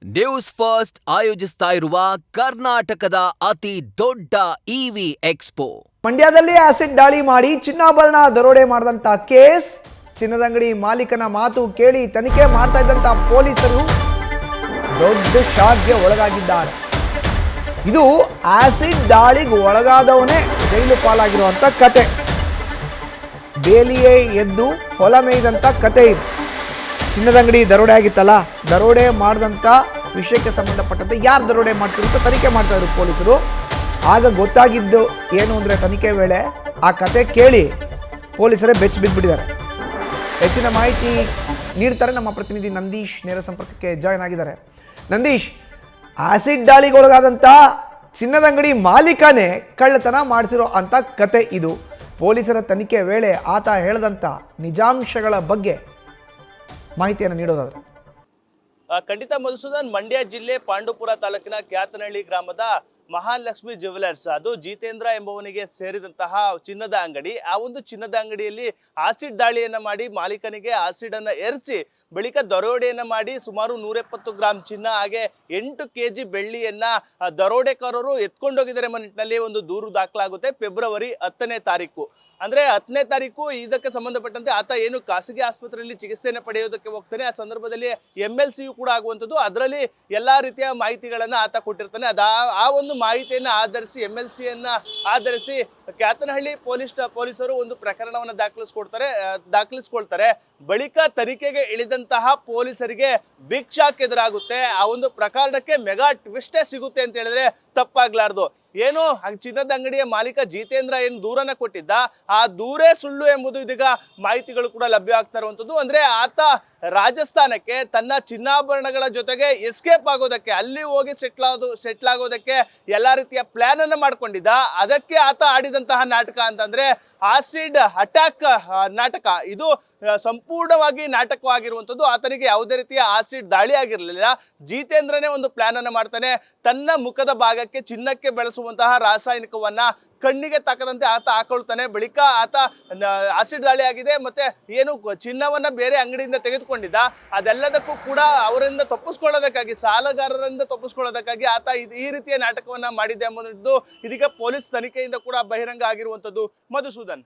News first ಆಯೋಜಿಸ್ತಾ ಇರುವ ಕರ್ನಾಟಕದ ಅತಿ ದೊಡ್ಡ ಇವಿ ಎಕ್ಸ್ಪೋ. ಮಂಡ್ಯದಲ್ಲಿ ಆಸಿಡ್ ದಾಳಿ ಮಾಡಿ ಚಿನ್ನಾಭರಣ ದರೋಡೆ ಮಾಡಿದಂತ ಕೇಸ್, ಚಿನ್ನದ ಅಂಗಡಿ ಮಾಲೀಕನ ಮಾತು ಕೇಳಿ ತನಿಖೆ ಮಾಡ್ತಾ ಇದ್ದಂತ ಪೊಲೀಸರು ದೊಡ್ಡ ಶಾಕ್ಗೆ ಒಳಗಾಗಿದ್ದಾರೆ. ಇದು ಆಸಿಡ್ ದಾಳಿಗೆ ಒಳಗಾದವನೇ ಜೈಲು ಪಾಲಾಗಿರುವಂತ ಕತೆ. ಬೇಲಿಯೇ ಎದ್ದು ಹೊಲ ಮೇಯ್ದಂತ ಕತೆ ಇದು. ಚಿನ್ನದ ಅಂಗಡಿ ದರೋಡೆ ಆಗಿತ್ತಲ್ಲ, ದರೋಡೆ ಮಾಡಿದಂಥ ವಿಷಯಕ್ಕೆ ಸಂಬಂಧಪಟ್ಟಂತೆ ಯಾರು ದರೋಡೆ ಮಾಡ್ತಿರೋ ಅಂತ ತನಿಖೆ ಮಾಡ್ತಾ ಇದ್ರು ಪೊಲೀಸರು. ಆಗ ಗೊತ್ತಾಗಿದ್ದು ಏನು ಅಂದರೆ, ತನಿಖೆ ವೇಳೆ ಆ ಕತೆ ಕೇಳಿ ಪೊಲೀಸರೇ ಬೆಚ್ಚಿ ಬಿದ್ದುಬಿಟ್ಟಿದ್ದಾರೆ. ಹೆಚ್ಚಿನ ಮಾಹಿತಿ ನೀಡ್ತಾರೆ ನಮ್ಮ ಪ್ರತಿನಿಧಿ ನಂದೀಶ್. ನೇರ ಸಂಪರ್ಕಕ್ಕೆ ಜಾಯ್ನ್ ಆಗಿದ್ದಾರೆ. ನಂದೀಶ್, ಆಸಿಡ್ ದಾಳಿಗೊಳಗಾದಂಥ ಚಿನ್ನದ ಅಂಗಡಿ ಮಾಲೀಕನೇ ಕಳ್ಳತನ ಮಾಡಿಸಿರೋ ಅಂಥ ಕತೆ ಇದು. ಪೊಲೀಸರ ತನಿಖೆ ವೇಳೆ ಆತ ಹೇಳಿದಂಥ ನಿಜಾಂಶಗಳ ಬಗ್ಗೆ ಮಾಹಿತಿಯನ್ನು ನೀಡೋದಾದ್ರೆ. ಖಂಡಿತ ಮಧುಸೂದನ್, ಮಂಡ್ಯ ಜಿಲ್ಲೆ ಪಾಂಡುಪುರ ತಾಲೂಕಿನ ಕ್ಯಾತನಹಳ್ಳಿ ಗ್ರಾಮದ ಮಹಾಲಕ್ಷ್ಮಿ ಜ್ಯುವೆಲರ್ಸ್, ಅದು ಜಿತೇಂದ್ರ ಎಂಬುವನಿಗೆ ಸೇರಿದಂತಹ ಚಿನ್ನದ ಅಂಗಡಿ. ಆ ಒಂದು ಚಿನ್ನದ ಅಂಗಡಿಯಲ್ಲಿ ಆಸಿಡ್ ದಾಳಿಯನ್ನ ಮಾಡಿ ಮಾಲೀಕನಿಗೆ ಆಸಿಡ್ ಅನ್ನ ಎರಚಿ ಬಳಿಕ ದರೋಡೆಯನ್ನ ಮಾಡಿ ಸುಮಾರು 170 ಗ್ರಾಂ ಚಿನ್ನ ಹಾಗೆ 8 kg ಬೆಳ್ಳಿಯನ್ನ ದರೋಡೆಕಾರರು ಎತ್ಕೊಂಡೋಗಿದ್ದಾರೆ ಎಂಬ ನಿಟ್ಟಿನಲ್ಲಿ ಒಂದು ದೂರು ದಾಖಲಾಗುತ್ತೆ. ಫೆಬ್ರವರಿ 10ನೇ ತಾರೀಕು, ಅಂದ್ರೆ 10ನೇ ತಾರೀಕು ಇದಕ್ಕೆ ಸಂಬಂಧಪಟ್ಟಂತೆ ಆತ ಏನು ಖಾಸಗಿ ಆಸ್ಪತ್ರೆಯಲ್ಲಿ ಚಿಕಿತ್ಸೆಯನ್ನು ಪಡೆಯೋದಕ್ಕೆ ಹೋಗ್ತಾನೆ. ಆ ಸಂದರ್ಭದಲ್ಲಿ MLCಯು ಕೂಡ ಆಗುವಂಥದ್ದು. ಅದರಲ್ಲಿ ಎಲ್ಲಾ ರೀತಿಯ ಮಾಹಿತಿಗಳನ್ನ ಆತ ಕೊಟ್ಟಿರ್ತಾನೆ. ಆ ಒಂದು ಮಾಹಿತಿಯನ್ನು ಆಧರಿಸಿ MLCಯನ್ನ ಆಧರಿಸಿ ಕ್ಯಾತನಹಳ್ಳಿ ಪೊಲೀಸರು ಒಂದು ಪ್ರಕರಣವನ್ನು ದಾಖಲಿಸ್ಕೊಳ್ತಾರೆ. ಬಳಿಕ ತನಿಖೆಗೆ ಇಳಿದಂತಹ ಪೊಲೀಸರಿಗೆ ಬಿಗ್ ಶಾಕ್ ಎದುರಾಗುತ್ತೆ. ಆ ಒಂದು ಪ್ರಕರಣಕ್ಕೆ ಮೆಗಾ ಟ್ವಿಸ್ಟೇ ಸಿಗುತ್ತೆ ಅಂತ ಹೇಳಿದ್ರೆ ತಪ್ಪಾಗ್ಲಾರ್ದು. ಏನು ಚಿನ್ನದ ಅಂಗಡಿಯ ಮಾಲೀಕ ಜಿತೇಂದ್ರ ಏನು ದೂರನ್ನ ಕೊಟ್ಟಿದ್ದ, ಆ ದೂರೇ ಸುಳ್ಳು ಎಂಬುದು ಇದೀಗ ಮಾಹಿತಿಗಳು ಕೂಡ ಲಭ್ಯ ಆಗ್ತಾ ಇರುವಂತದ್ದು. ಅಂದ್ರೆ ಆತ ರಾಜಸ್ಥಾನಕ್ಕೆ ತನ್ನ ಚಿನ್ನಾಭರಣಗಳ ಜೊತೆಗೆ ಎಸ್ಕೇಪ್ ಆಗೋದಕ್ಕೆ, ಅಲ್ಲಿ ಹೋಗಿ ಸೆಟ್ಲ್ ಆಗೋದಕ್ಕೆ ಎಲ್ಲಾ ರೀತಿಯ ಪ್ಲಾನ್ ಅನ್ನ ಮಾಡ್ಕೊಂಡಿದ್ದ. ಅದಕ್ಕೆ ಆತ ಆಡಿದಂತಹ ನಾಟಕ ಅಂತಂದ್ರೆ ಆಸಿಡ್ ಅಟ್ಯಾಕ್ ನಾಟಕ. ಇದು ಸಂಪೂರ್ಣವಾಗಿ ನಾಟಕವಾಗಿರುವಂಥದ್ದು. ಆತನಿಗೆ ಯಾವುದೇ ರೀತಿಯ ಆಸಿಡ್ ದಾಳಿ ಆಗಿರಲಿಲ್ಲ. ಜಿತೇಂದ್ರನೇ ಒಂದು ಪ್ಲಾನ್ ಅನ್ನ ಮಾಡ್ತಾನೆ. ತನ್ನ ಮುಖದ ಭಾಗಕ್ಕೆ ಚಿನ್ನಕ್ಕೆ ಬೆಳೆಸುವಂತಹ ರಾಸಾಯನಿಕವನ್ನ ಕಣ್ಣಿಗೆ ತಾಕದಂತೆ ಆತ ಹಾಕೊಳ್ತಾನೆ. ಬಳಿಕ ಆತ ಆಸಿಡ್ ದಾಳಿ ಆಗಿದೆ ಮತ್ತೆ ಏನು ಚಿನ್ನವನ್ನ ಬೇರೆ ಅಂಗಡಿಯಿಂದ ತೆಗೆದುಕೊಂಡಿದ್ದ, ಅದೆಲ್ಲದಕ್ಕೂ ಕೂಡ ಅವರಿಂದ ತಪ್ಪಿಸ್ಕೊಳ್ಳೋದಕ್ಕಾಗಿ, ಸಾಲಗಾರರಿಂದ ತಪ್ಪಿಸ್ಕೊಳ್ಳೋದಕ್ಕಾಗಿ ಆತ ಈ ರೀತಿಯ ನಾಟಕವನ್ನ ಮಾಡಿದೆ ಎಂಬುದು ಇದೀಗ ಪೊಲೀಸ್ ತನಿಖೆಯಿಂದ ಕೂಡ ಬಹಿರಂಗ ಆಗಿರುವಂತದ್ದು ಮಧುಸೂದನ್.